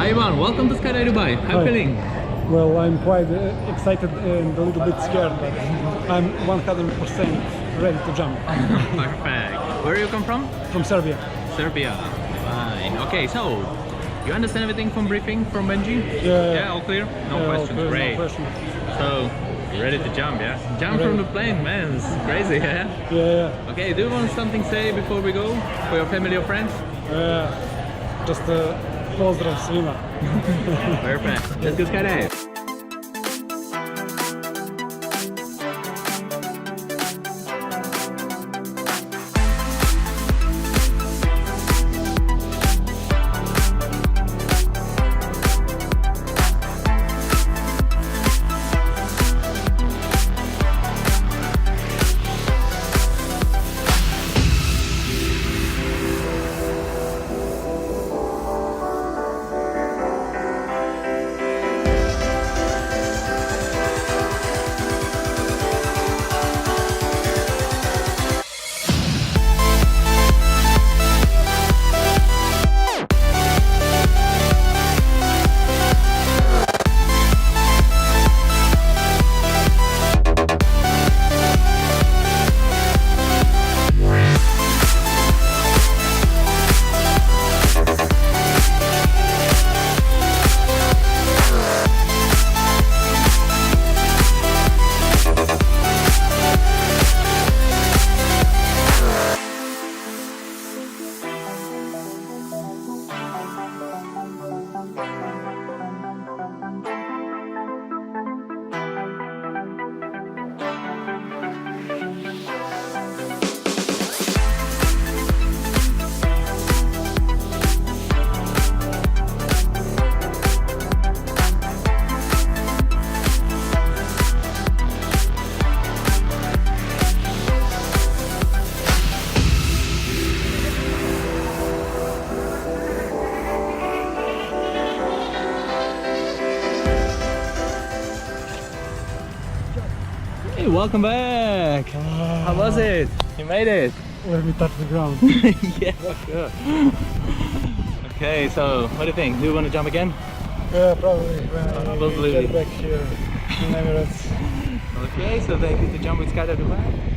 Hi everyone, welcome to Skydive Dubai. How are you feeling? Well, I'm quite excited and a little bit scared, but I'm 100% ready to jump. Perfect. Where do you come from? From Serbia. Serbia. Fine. Okay, so you understand everything from briefing from Benji? Yeah. All clear? No Yeah, questions. all clear, Great. no questions. So you're ready to jump, yeah? Jump Ready. from the plane, man. It's crazy, yeah? Yeah. Okay, do you want something to say before we go for your family or friends? Just pozdrav svima. Perfect. Let's go skydive. Hey, welcome back. How was it? You made it. Let me touch the ground. Yeah, sure. Okay, so what do you think? Do you want to jump again? Yeah, probably. When Probably. I get back here in Emirates. Okay, so thank you to jump with Skydive Dubai.